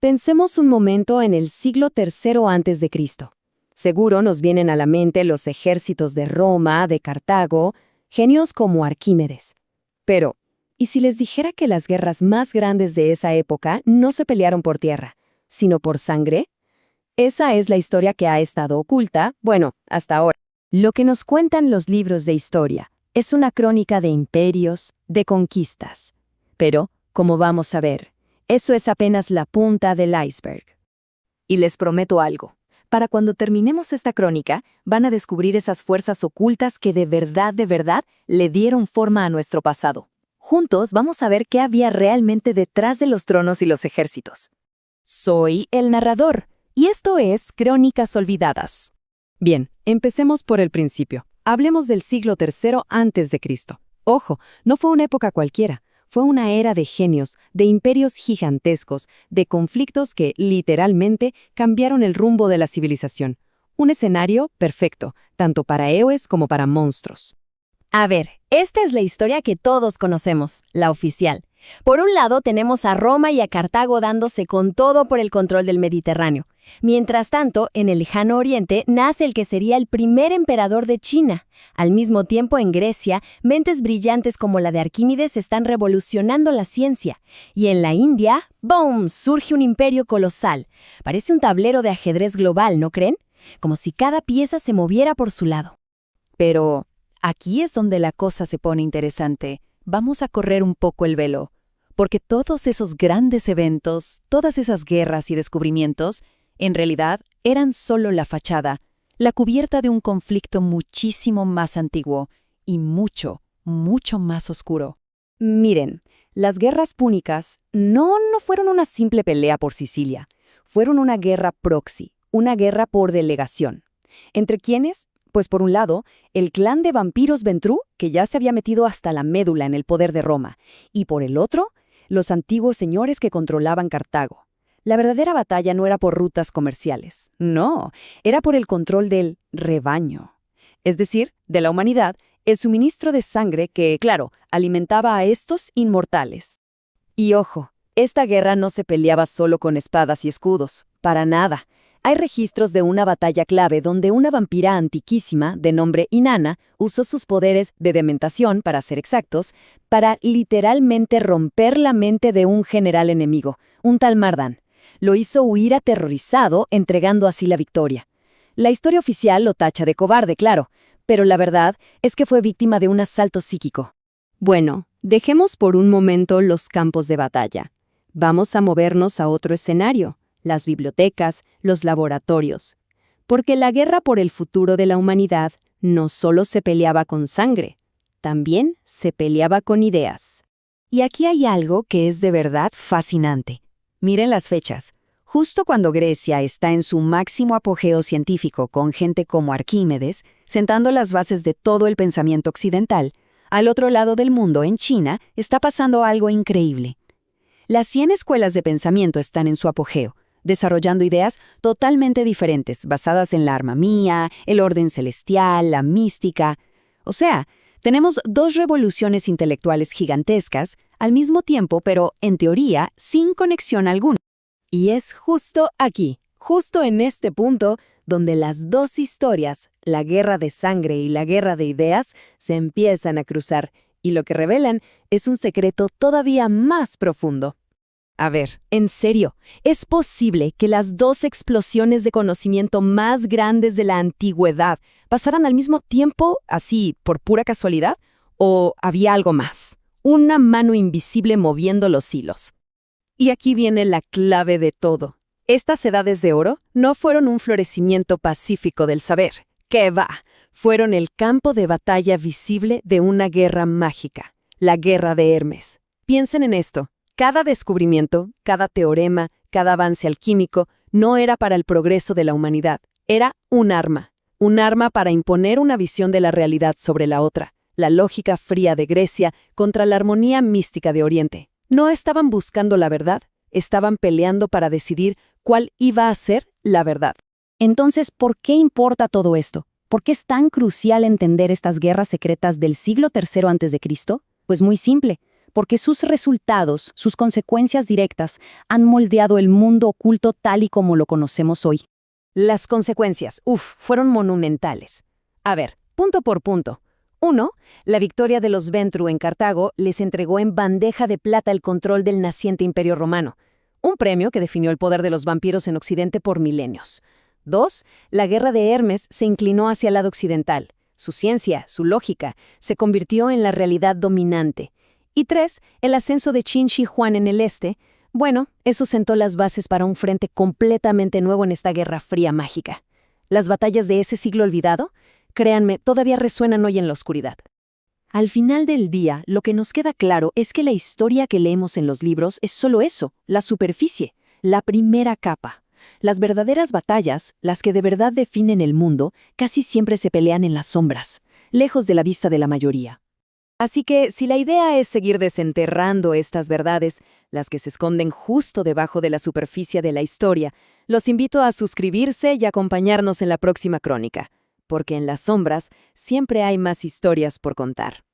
Pensemos un momento en el siglo III antes de Cristo. Seguro nos vienen a la mente los ejércitos de Roma, de Cartago, genios como Arquímedes. Pero, ¿y si les dijera que las guerras más grandes de esa época no se pelearon por tierra, sino por sangre? Esa es la historia que ha estado oculta, bueno, hasta ahora. Lo que nos cuentan los libros de historia es una crónica de imperios, de conquistas. Pero, como vamos a ver, eso es apenas la punta del iceberg. Y les prometo algo. Para cuando terminemos esta crónica, van a descubrir esas fuerzas ocultas que de verdad, le dieron forma a nuestro pasado. Juntos vamos a ver qué había realmente detrás de los tronos y los ejércitos. Soy el narrador, y esto es Crónicas Olvidadas. Bien, empecemos por el principio. Hablemos del siglo III antes de Cristo. Ojo, no fue una época cualquiera. Fue una era de genios, de imperios gigantescos, de conflictos que, literalmente, cambiaron el rumbo de la civilización. Un escenario perfecto, tanto para héroes como para monstruos. A ver, esta es la historia que todos conocemos, la oficial. Por un lado tenemos a Roma y a Cartago dándose con todo por el control del Mediterráneo. Mientras tanto, en el lejano oriente nace el que sería el primer emperador de China. Al mismo tiempo, en Grecia, mentes brillantes como la de Arquímedes están revolucionando la ciencia. Y en la India, ¡boom!, surge un imperio colosal. Parece un tablero de ajedrez global, ¿no creen? Como si cada pieza se moviera por su lado. Pero aquí es donde la cosa se pone interesante. Vamos a correr un poco el velo, porque todos esos grandes eventos, todas esas guerras y descubrimientos, en realidad eran solo la fachada, la cubierta de un conflicto muchísimo más antiguo y mucho más oscuro. Miren, las guerras púnicas no fueron una simple pelea por Sicilia, fueron una guerra proxy, una guerra por delegación. ¿Entre quiénes? Pues por un lado, el clan de vampiros Ventrú, que ya se había metido hasta la médula en el poder de Roma, y por el otro, los antiguos señores que controlaban Cartago. La verdadera batalla no era por rutas comerciales, no, era por el control del rebaño. Es decir, de la humanidad, el suministro de sangre que, claro, alimentaba a estos inmortales. Y ojo, esta guerra no se peleaba solo con espadas y escudos, para nada. Hay registros de una batalla clave donde una vampira antiquísima, de nombre Inanna, usó sus poderes de dementación, para ser exactos, para literalmente romper la mente de un general enemigo, un tal Mardan. Lo hizo huir aterrorizado, entregando así la victoria. La historia oficial lo tacha de cobarde, claro, pero la verdad es que fue víctima de un asalto psíquico. Bueno, dejemos por un momento los campos de batalla. Vamos a movernos a otro escenario. Las bibliotecas, los laboratorios. Porque la guerra por el futuro de la humanidad no solo se peleaba con sangre, también se peleaba con ideas. Y aquí hay algo que es de verdad fascinante. Miren las fechas. Justo cuando Grecia está en su máximo apogeo científico con gente como Arquímedes, sentando las bases de todo el pensamiento occidental, al otro lado del mundo, en China, está pasando algo increíble. Las 100 escuelas de pensamiento están en su apogeo, desarrollando ideas totalmente diferentes, basadas en la armonía, el orden celestial, la mística. O sea, tenemos dos revoluciones intelectuales gigantescas al mismo tiempo, pero, en teoría, sin conexión alguna. Y es justo aquí, justo en este punto, donde las dos historias, la guerra de sangre y la guerra de ideas, se empiezan a cruzar, y lo que revelan es un secreto todavía más profundo. A ver, en serio, ¿es posible que las dos explosiones de conocimiento más grandes de la antigüedad pasaran al mismo tiempo, así, por pura casualidad? ¿O había algo más? Una mano invisible moviendo los hilos. Y aquí viene la clave de todo. Estas edades de oro no fueron un florecimiento pacífico del saber. ¡Qué va! Fueron el campo de batalla visible de una guerra mágica, la guerra de Hermes. Piensen en esto. Cada descubrimiento, cada teorema, cada avance alquímico no era para el progreso de la humanidad, era un arma para imponer una visión de la realidad sobre la otra, la lógica fría de Grecia contra la armonía mística de Oriente. No estaban buscando la verdad, estaban peleando para decidir cuál iba a ser la verdad. Entonces, ¿por qué importa todo esto? ¿Por qué es tan crucial entender estas guerras secretas del siglo III a.C.? Pues muy simple. porque sus resultados, sus consecuencias directas, han moldeado el mundo oculto tal y como lo conocemos hoy. Las consecuencias, fueron monumentales. A ver, punto por punto. 1. La victoria de los Ventru en Cartago les entregó en bandeja de plata el control del naciente Imperio Romano, un premio que definió el poder de los vampiros en Occidente por milenios. 2. La guerra de Hermes se inclinó hacia el lado occidental. Su ciencia, su lógica, se convirtió en la realidad dominante. Y 3. El ascenso de Qin Shi Huang en el este. Bueno, eso sentó las bases para un frente completamente nuevo en esta Guerra Fría mágica. Las batallas de ese siglo olvidado, créanme, todavía resuenan hoy en la oscuridad. Al final del día, lo que nos queda claro es que la historia que leemos en los libros es solo eso, la superficie, la primera capa. Las verdaderas batallas, las que de verdad definen el mundo, casi siempre se pelean en las sombras, lejos de la vista de la mayoría. Así que, si la idea es seguir desenterrando estas verdades, las que se esconden justo debajo de la superficie de la historia, los invito a suscribirse y acompañarnos en la próxima crónica, porque en las sombras siempre hay más historias por contar.